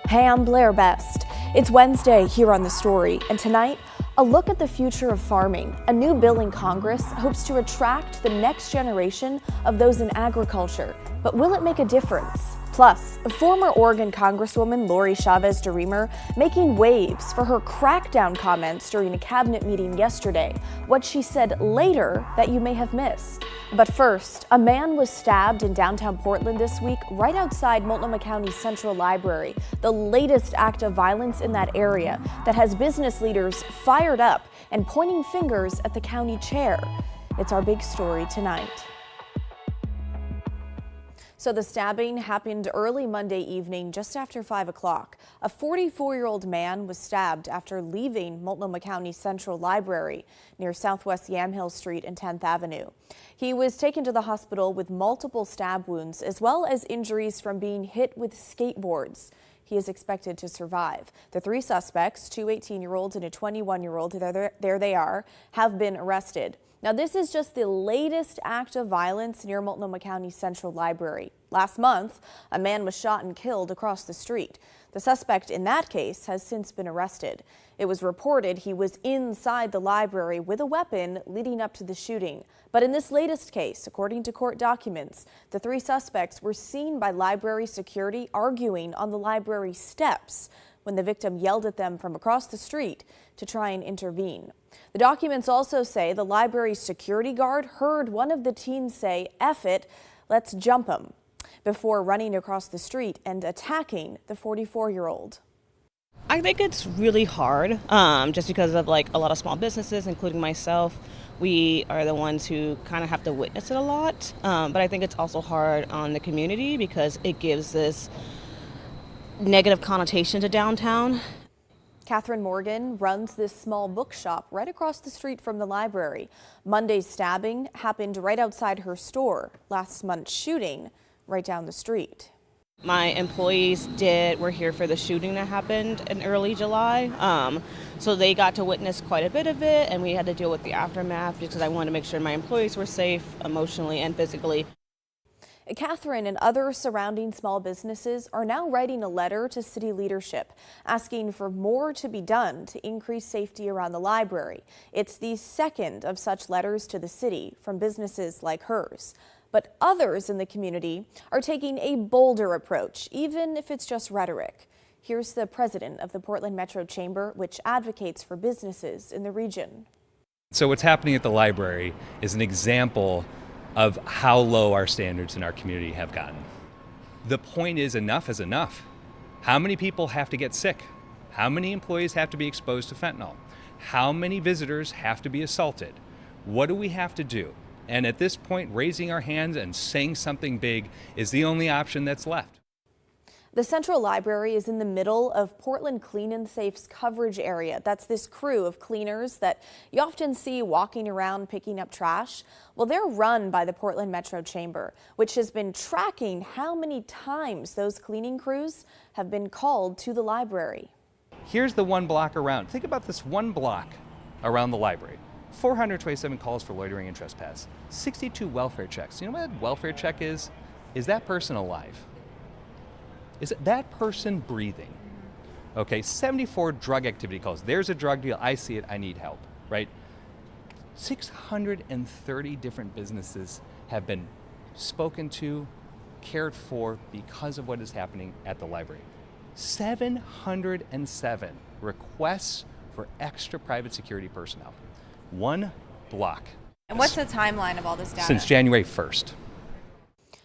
Hey, I'm Blair Best. It's Wednesday here on The Story, and tonight, a look at the future of farming. A new bill in Congress hopes to attract the next generation of those in agriculture, but will it make a difference? Plus, former Oregon Congresswoman Chavez-DeRemer making waves for her crackdown comments during a cabinet meeting yesterday. What she said later that you may have missed. But first, a man was stabbed in downtown Portland this week right outside Multnomah County Central Library, the latest act of violence in that area that has business leaders fired up and pointing fingers at the county chair. It's our big story tonight. So the stabbing happened early Monday evening, just after 5 o'clock. A 44-year-old man was stabbed after leaving Multnomah County Central Library near Southwest Yamhill Street and 10th Avenue. He was taken to the hospital with multiple stab wounds, as well as injuries from being hit with skateboards. He is expected to survive. The three suspects, two 18-year-olds and a 21-year-old, there they are, have been arrested. Now, this is just the latest act of violence near Multnomah County Central Library. Last month, a man was shot and killed across the street. The suspect in that case has since been arrested. It was reported he was inside the library with a weapon leading up to the shooting. But in this latest case, according to court documents, the three suspects were seen by library security arguing on the library steps when the victim yelled at them from across the street to try and intervene. The documents also say the library's security guard heard one of the teens say, "F it, let's jump him," before running across the street and attacking the 44-year-old. I think it's really hard just because of a lot of small businesses, including myself. We are the ones who kind of have to witness it a lot. But I think it's also hard on the community because it gives this negative connotation to downtown. Catherine Morgan runs this small bookshop right across the street from the library. Monday's stabbing happened right outside her store. Last month's shooting right down the street. My employees were here for the shooting that happened in early July. So they got to witness quite a bit of it, and we had to deal with the aftermath because I wanted to make sure my employees were safe emotionally and physically. Catherine and other surrounding small businesses are now writing a letter to city leadership asking for more to be done to increase safety around the library. It's the second of such letters to the city from businesses like hers. But others in the community are taking a bolder approach, even if it's just rhetoric. Here's the president of the Portland Metro Chamber, which advocates for businesses in the region. So what's happening at the library is an example of how low our standards in our community have gotten. The point is, enough is enough. How many people have to get sick? How many employees have to be exposed to fentanyl? How many visitors have to be assaulted? What do we have to do? And at this point, raising our hands and saying something big is the only option that's left. The Central Library is in the middle of Portland Clean and Safe's coverage area. That's this crew of cleaners that you often see walking around picking up trash. Well, they're run by the Portland Metro Chamber, which has been tracking how many times those cleaning crews have been called to the library. Here's the one block around. Think about this one block around the library. 427 calls for loitering and trespass. 62 welfare checks. You know what a welfare check is? Is that person alive? Is it that person breathing? Okay, 74 drug activity calls. There's a drug deal. I see it. I need help, right? 630 different businesses have been spoken to, cared for because of what is happening at the library. 707 requests for extra private security personnel. One block. And what's the timeline of all this data? Since January 1st.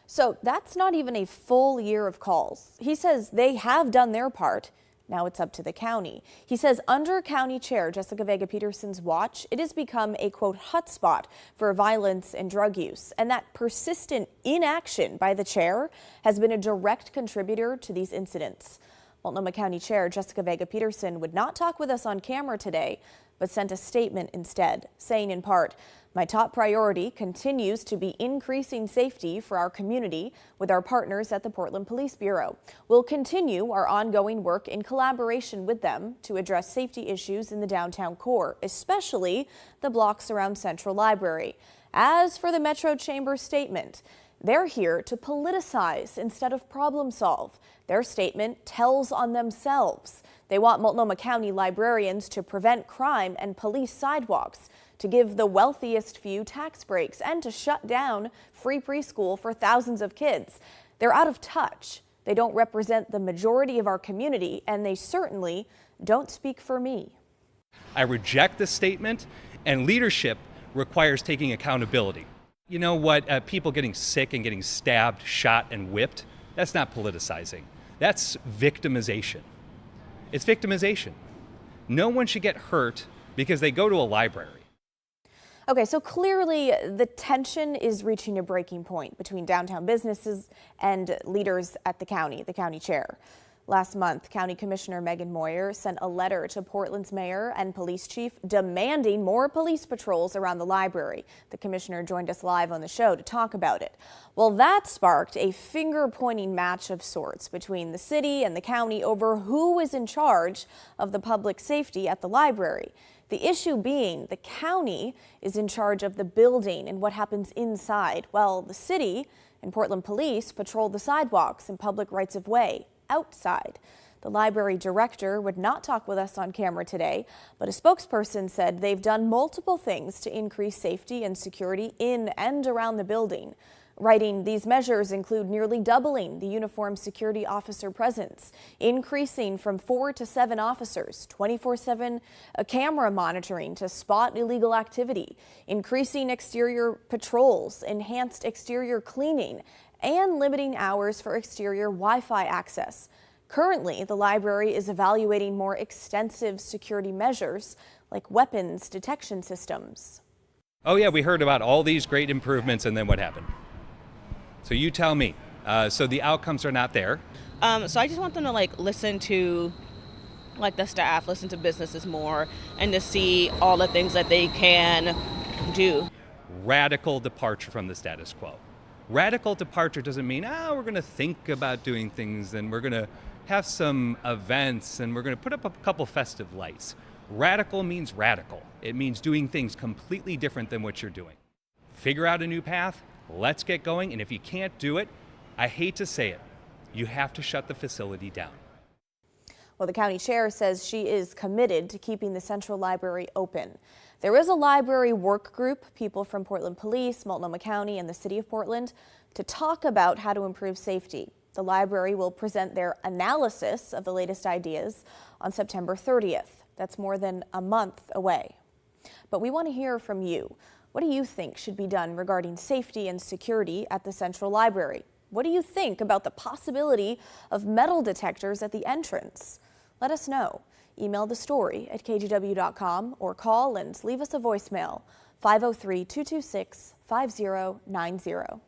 So that's not even a full year of calls. He says they have done their part. Now it's up to the county. He says under County Chair Jessica Vega Pederson's watch, it has become a, quote, hotspot for violence and drug use. And that persistent inaction by the chair has been a direct contributor to these incidents. Multnomah County Chair Jessica Vega Pederson would not talk with us on camera today, but sent a statement instead, saying in part, "My top priority continues to be increasing safety for our community with our partners at the Portland Police Bureau. We'll continue our ongoing work in collaboration with them to address safety issues in the downtown core, especially the blocks around Central Library." As for the Metro Chamber statement, they're here to politicize instead of problem solve. Their statement tells on themselves. They want Multnomah County librarians to prevent crime and police sidewalks, to give the wealthiest few tax breaks, and to shut down free preschool for thousands of kids. They're out of touch. They don't represent the majority of our community, and they certainly don't speak for me. I reject this statement, and leadership requires taking accountability. You know what? People getting sick and getting stabbed, shot, and whipped, that's not politicizing. That's victimization. It's victimization. No one should get hurt because they go to a library. Okay, so clearly the tension is reaching a breaking point between downtown businesses and leaders at the county chair. Last month, County Commissioner Megan Moyer sent a letter to Portland's mayor and police chief demanding more police patrols around the library. The commissioner joined us live on the show to talk about it. Well, that sparked a finger-pointing match of sorts between the city and the county over who is in charge of the public safety at the library. The issue being the county is in charge of the building and what happens inside, while the city and Portland police patrol the sidewalks and public rights of way outside. The library director would not talk with us on camera today, but a spokesperson said they've done multiple things to increase safety and security in and around the building. Writing, these measures include nearly doubling the uniformed security officer presence, increasing from 4 to 7 officers, 24/7 camera monitoring to spot illegal activity, increasing exterior patrols, enhanced exterior cleaning, and limiting hours for exterior Wi-Fi access. Currently, the library is evaluating more extensive security measures like weapons detection systems. Oh yeah, we heard about all these great improvements, and then what happened? So you tell me. So the outcomes are not there. So I just want them to listen to the staff, listen to businesses more, and to see all the things that they can do. Radical departure from the status quo. Radical departure doesn't mean, we're going to think about doing things and we're going to have some events and we're going to put up a couple festive lights. Radical means radical. It means doing things completely different than what you're doing. Figure out a new path. Let's get going. And if you can't do it, I hate to say it, you have to shut the facility down. Well, the county chair says she is committed to keeping the Central Library open. There is a library work group, people from Portland Police, Multnomah County, and the City of Portland, to talk about how to improve safety. The library will present their analysis of the latest ideas on September 30th. That's more than a month away. But we want to hear from you. What do you think should be done regarding safety and security at the Central Library? What do you think about the possibility of metal detectors at the entrance? Let us know. Email the story at kgw.com or call and leave us a voicemail, 503-226-5090.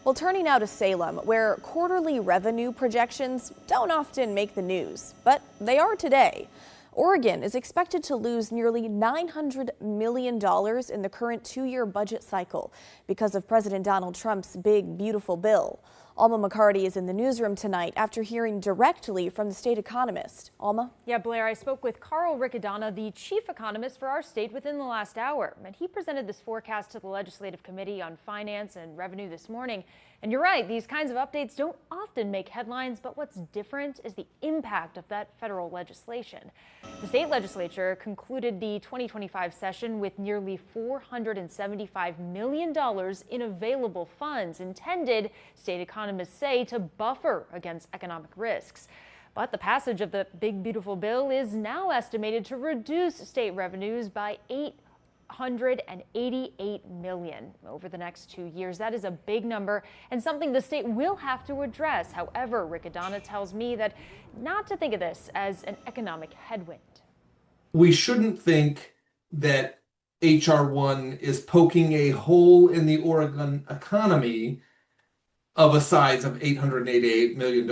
Well, turning now to Salem, where quarterly revenue projections don't often make the news, but they are today. Oregon is expected to lose nearly $900 million in the current 2-year budget cycle because of President Donald Trump's big, beautiful bill. Alma McCarty is in the newsroom tonight after hearing directly from the state economist. Alma? Yeah, Blair, I spoke with Carl Riccadonna, the chief economist for our state, within the last hour. And he presented this forecast to the Legislative Committee on Finance and Revenue this morning. And you're right, these kinds of updates don't often make headlines, but what's different is the impact of that federal legislation. The state legislature concluded the 2025 session with nearly $475 million in available funds intended, state economists say, to buffer against economic risks. But the passage of the big, beautiful bill is now estimated to reduce state revenues by $888 million over the next 2 years. That is a big number and something the state will have to address. However, Riccadonna tells me that not to think of this as an economic headwind. We shouldn't think that H.R. 1 is poking a hole in the Oregon economy of a size of $888 million.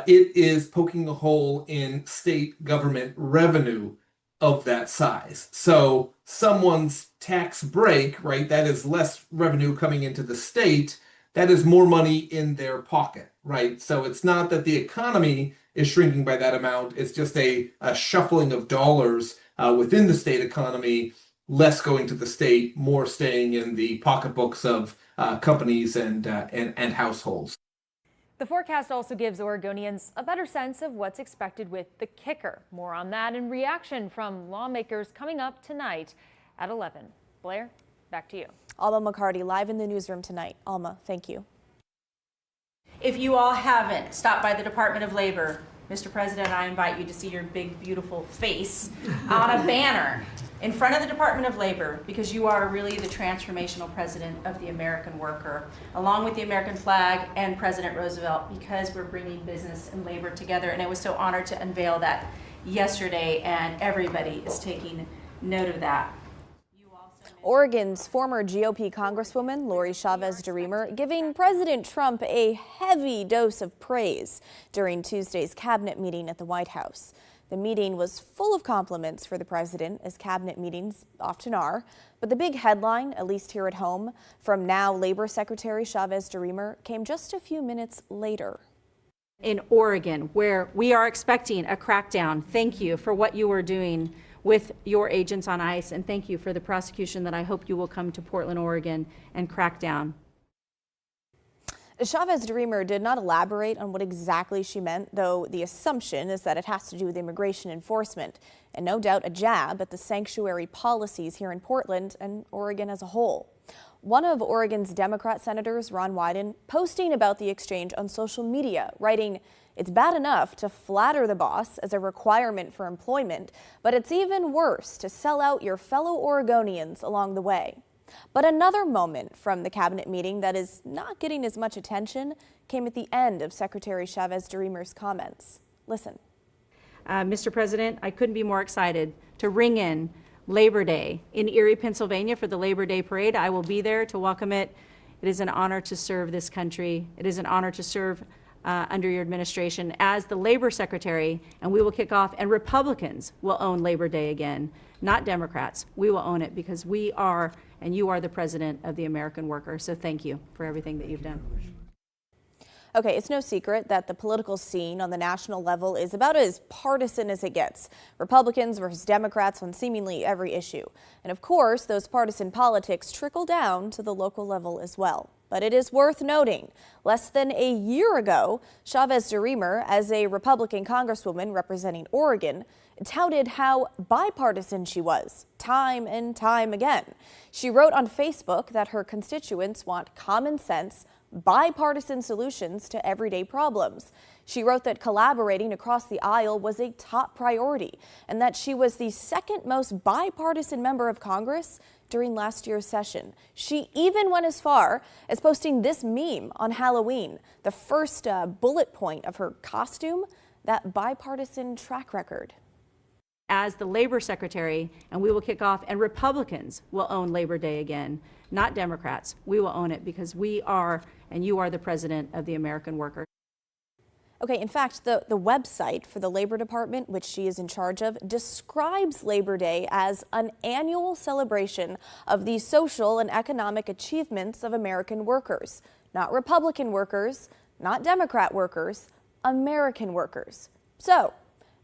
It is poking a hole in state government revenue of that size. So someone's tax break, right, that is less revenue coming into the state, that is more money in their pocket, right? So it's not that the economy is shrinking by that amount, it's just a shuffling of dollars within the state economy less going to the state, more staying in the pocketbooks of companies and households. The forecast also gives Oregonians a better sense of what's expected with the kicker. More on that and reaction from lawmakers coming up tonight at 11. Blair, back to you. Alma McCarty live in the newsroom tonight. Alma, thank you. If you all haven't stopped by the Department of Labor, Mr. President, I invite you to see your big, beautiful face on a banner in front of the Department of Labor, because you are really the transformational president of the American worker, along with the American flag and President Roosevelt, because we're bringing business and labor together. And I was so honored to unveil that yesterday, and everybody is taking note of that. Oregon's former GOP Congresswoman Chavez-DeRemer giving President Trump a heavy dose of praise during Tuesday's cabinet meeting at the White House. The meeting was full of compliments for the president, as cabinet meetings often are. But the big headline, at least here at home, from now Labor Secretary Chavez-DeRemer came just a few minutes later. In Oregon, where we are expecting a crackdown, thank you for what you are doing with your agents on ICE, and thank you for the prosecution that I hope you will come to Portland, Oregon and crack down. Chavez-DeRemer did not elaborate on what exactly she meant, though the assumption is that it has to do with immigration enforcement and no doubt a jab at the sanctuary policies here in Portland and Oregon as a whole. One of Oregon's Democrat senators, Ron Wyden, posting about the exchange on social media, writing, "It's bad enough to flatter the boss as a requirement for employment, but it's even worse to sell out your fellow Oregonians along the way." But another moment from the cabinet meeting that is not getting as much attention came at the end of Secretary Chavez-DeRemer's comments. Listen. Mr. President, I couldn't be more excited to ring in Labor Day in Erie, Pennsylvania for the Labor Day Parade. I will be there to welcome it. It is an honor to serve this country. It is an honor to serve under your administration as the Labor Secretary, and we will kick off, and Republicans will own Labor Day again, not Democrats. We will own it because we are, and you are, the president of the American worker. So thank you for everything that you've done. Okay, it's no secret that the political scene on the national level is about as partisan as it gets. Republicans versus Democrats on seemingly every issue. And of course, those partisan politics trickle down to the local level as well. But it is worth noting, less than a year ago, Chavez-DeRemer, as a Republican congresswoman representing Oregon, touted how bipartisan she was, time and time again. She wrote on Facebook that her constituents want common sense, bipartisan solutions to everyday problems. She wrote that collaborating across the aisle was a top priority and that she was the second most bipartisan member of Congress during last year's session. She even went as far as posting this meme on Halloween, the first bullet point of her costume, that bipartisan track record. As the Labor Secretary, and we will kick off, and Republicans will own Labor Day again, not Democrats. We will own it because we are, and you are, the president of the American worker. Okay, in fact, the website for the Labor Department, which she is in charge of, describes Labor Day as an annual celebration of the social and economic achievements of American workers. Not Republican workers, not Democrat workers, American workers. So,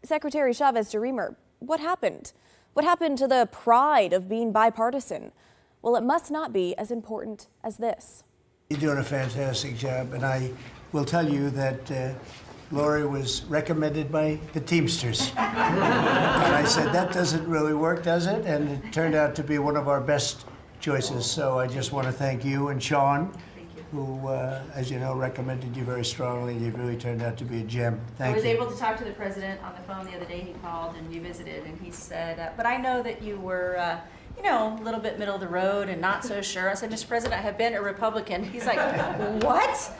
Secretary Chavez-DeRemer, what happened? What happened to the pride of being bipartisan? Well, it must not be as important as this. You're doing a fantastic job, and I will tell you that Lori was recommended by the Teamsters. And I said, that doesn't really work, does it? And it turned out to be one of our best choices. So I just want to thank you and Sean, who, as you know, recommended you very strongly. You really turned out to be a gem. Thank you. I was able to talk to the president on the phone the other day. He called and we visited, and he said, but I know that you were, you know, a little bit middle of the road and not so sure. I said, Mr. President, I have been a Republican. He's like, what?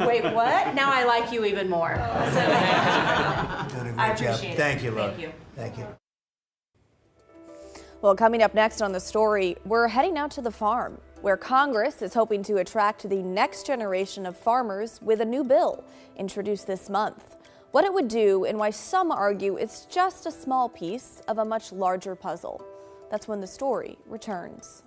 Wait, what? Now I like you even more. So, You're doing a I great job. appreciate it. Thank you, Lori. Thank you. Thank you. Well, coming up next on the story, we're heading out to the farm, where Congress is hoping to attract the next generation of farmers with a new bill introduced this month. What it would do and why some argue it's just a small piece of a much larger puzzle. That's when the story returns.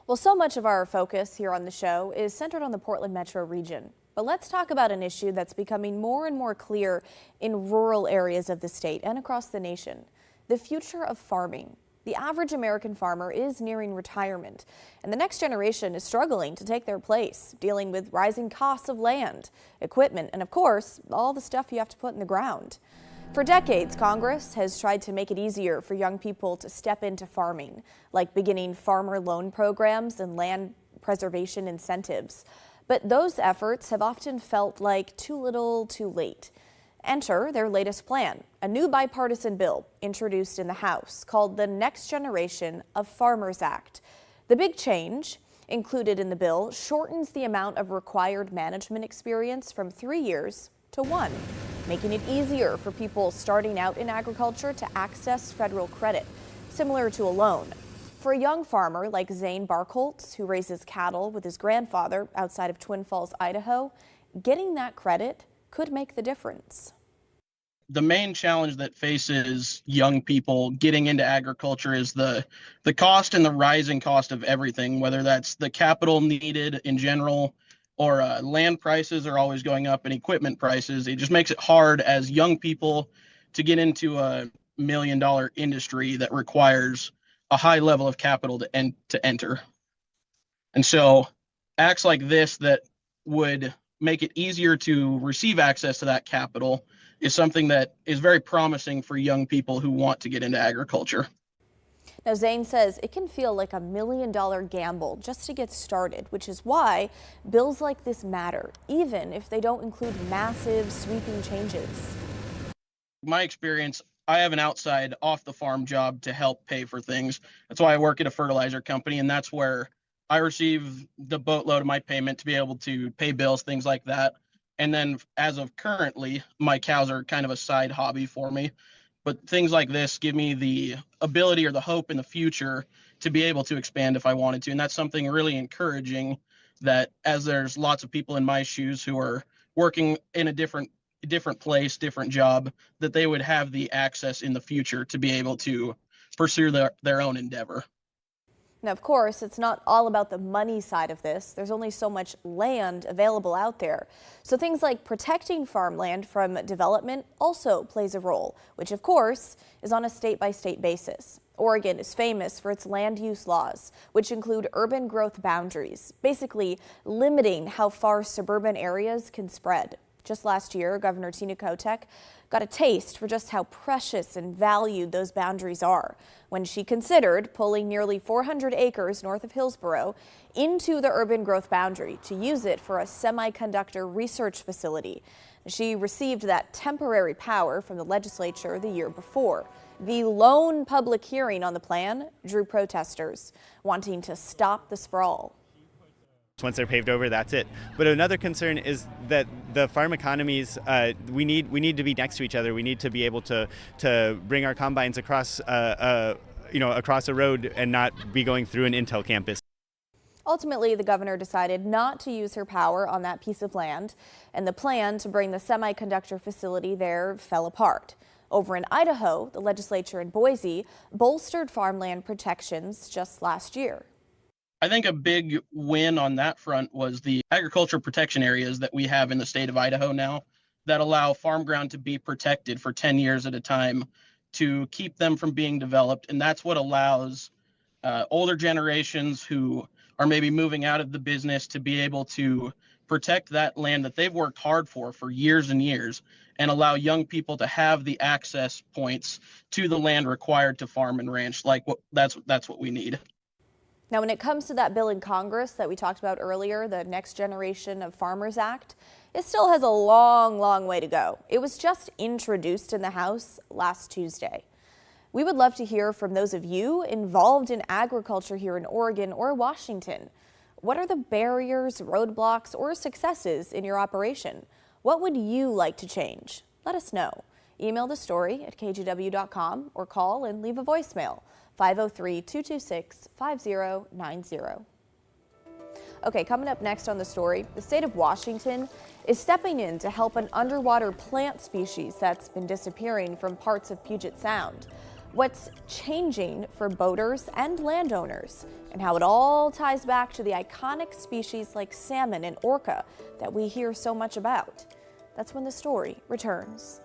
Well, so much of our focus here on the show is centered on the Portland metro region. But let's talk about an issue that's becoming more and more clear in rural areas of the state and across the nation: the future of farming. The average American farmer is nearing retirement, and the next generation is struggling to take their place, dealing with rising costs of land, equipment, and of course, all the stuff you have to put in the ground. For decades, Congress has tried to make it easier for young people to step into farming, like beginning farmer loan programs and land preservation incentives. But those efforts have often felt like too little, too late. Enter their latest plan, a new bipartisan bill introduced in the House called the Next Generation of Farmers Act. The big change included in the bill shortens the amount of required management experience from 3 years to 1, making it easier for people starting out in agriculture to access federal credit, similar to a loan. For a young farmer like Zane Barkholtz, who raises cattle with his grandfather outside of Twin Falls, Idaho, getting that credit could make the difference. The main challenge that faces young people getting into agriculture is the cost and the rising cost of everything, whether that's the capital needed in general or land prices are always going up and equipment prices. It just makes it hard as young people to get into a $1 million industry that requires a high level of capital to enter. And so acts like this that would make it easier to receive access to that capital is something that is very promising for young people who want to get into agriculture. Now, Zane says it can feel like $1 million gamble just to get started, which is why bills like this matter, even if they don't include massive, sweeping changes. My experience, I have an outside off the farm job to help pay for things. That's why I work at a fertilizer company, and that's where I receive the boatload of my payment to be able to pay bills, things like that. And then as of currently, my cows are kind of a side hobby for me. But things like this give me the ability or the hope in the future to be able to expand if I wanted to. And that's something really encouraging, that as there's lots of people in my shoes who are working in a different place, different job, that they would have the access in the future to be able to pursue their own endeavor. Now, of course, it's not all about the money side of this. There's only so much land available out there. So things like protecting farmland from development also plays a role, which of course is on a state-by-state basis. Oregon is famous for its land use laws, which include urban growth boundaries, basically limiting how far suburban areas can spread. Just last year, Governor Tina Kotek got a taste for just how precious and valued those boundaries are when she considered pulling nearly 400 acres north of Hillsboro into the urban growth boundary to use it for a semiconductor research facility. She received that temporary power from the legislature the year before. The lone public hearing on the plan drew protesters wanting to stop the sprawl. Once they're paved over, that's it. But another concern is that the farm economies, we need to be next to each other. We need to be able to bring our combines across across a road and not be going through an Intel campus. Ultimately, the governor decided not to use her power on that piece of land, and the plan to bring the semiconductor facility there fell apart. Over in Idaho, the legislature in Boise bolstered farmland protections just last year. I think a big win on that front was the agriculture protection areas that we have in the state of Idaho now that allow farm ground to be protected for 10 years at a time to keep them from being developed. And that's what allows older generations who are maybe moving out of the business to be able to protect that land that they've worked hard for years and years, and allow young people to have the access points to the land required to farm and ranch. That's what we need. Now, when it comes to that bill in Congress that we talked about earlier, the Next Generation of Farmers Act, it still has a long, long way to go. It was just introduced in the House last Tuesday. We would love to hear from those of you involved in agriculture here in Oregon or Washington. What are the barriers, roadblocks, or successes in your operation? What would you like to change? Let us know. Email the story at kgw.com or call and leave a voicemail. 503-226-5090. Okay, coming up next on the story, the state of Washington is stepping in to help an underwater plant species that's been disappearing from parts of Puget Sound. what's changing for boaters and landowners, and how it all ties back to the iconic species like salmon and orca that we hear so much about. That's when the story returns.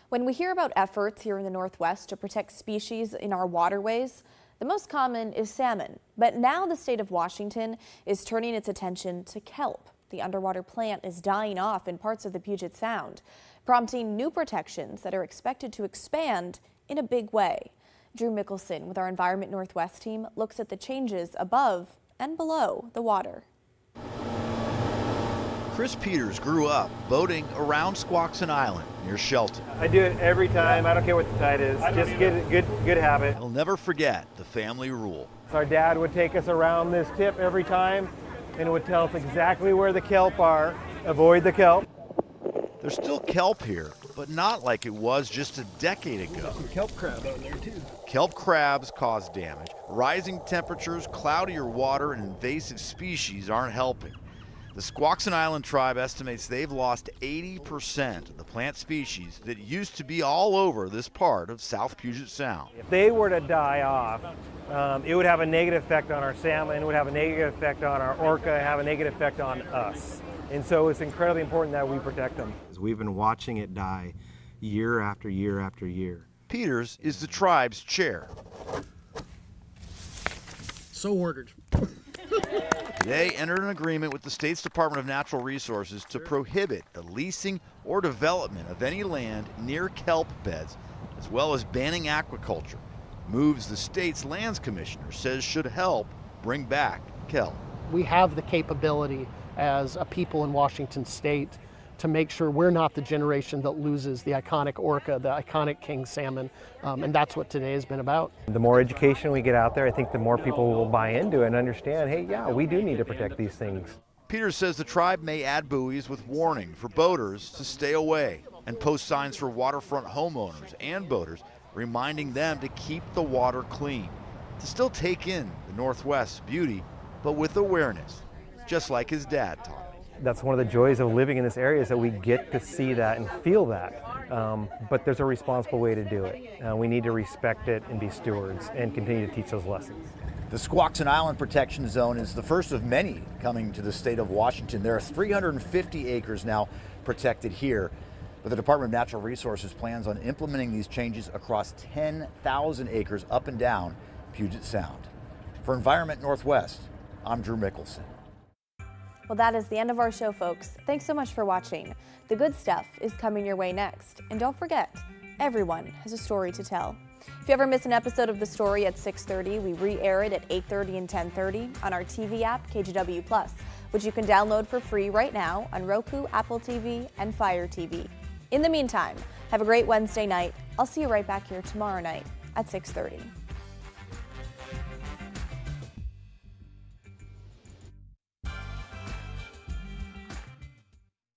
When we hear about efforts here in the Northwest to protect species in our waterways, the most common is salmon. But now the state of Washington is turning its attention to kelp. The underwater plant is dying off in parts of the Puget Sound, prompting new protections that are expected to expand in a big way. Drew Mickelson with our Environment Northwest team looks at the changes above and below the water. Chris Peters grew up boating around Squaxin Island near Shelton. I do it every time. I don't care what the tide is. Just good habit. He'll never forget the family rule. Our dad would take us around this tip every time and would tell us exactly where the kelp are. Avoid the kelp. There's still kelp here, but not like it was just a decade ago. Some kelp crab out there too. Kelp crabs cause damage. Rising temperatures, cloudier water, and invasive species aren't helping. The Squaxin Island tribe estimates they've lost 80% of the plant species that used to be all over this part of South Puget Sound. If they were to die off, it would have a negative effect on our salmon, it would have a negative effect on our orca, have a negative effect on us. And so it's incredibly important that we protect them. We've been watching it die year after year after year. Peters is the tribe's chair. So ordered. They entered an agreement with the state's Department of Natural Resources to prohibit the leasing or development of any land near kelp beds, as well as banning aquaculture. Moves the state's lands commissioner says should help bring back kelp. We have the capability as a people in Washington state to make sure we're not the generation that loses the iconic orca, the iconic king salmon, and that's what today has been about. The more education we get out there, I think the more people will buy into it and understand, hey, yeah, we do need to protect these things. Peters says the tribe may add buoys with warning for boaters to stay away and post signs for waterfront homeowners and boaters reminding them to keep the water clean, to still take in the Northwest's beauty, but with awareness. just like his dad taught him. That's one of the joys of living in this area, is that we get to see that and feel that. But there's a responsible way to do it. We need to respect it and be stewards and continue to teach those lessons. The Squaxin Island Protection Zone is the first of many coming to the state of Washington. There are 350 acres now protected here, but the Department of Natural Resources plans on implementing these changes across 10,000 acres up and down Puget Sound. For Environment Northwest, I'm Drew Mickelson. Well, that is the end of our show, folks. Thanks so much for watching. The good stuff is coming your way next. And don't forget, everyone has a story to tell. If you ever miss an episode of The Story at 6:30, we re-air it at 8:30 and 10:30 on our TV app, KGW+, which you can download for free right now on Roku, Apple TV, and Fire TV. In the meantime, have a great Wednesday night. I'll see you right back here tomorrow night at 6:30.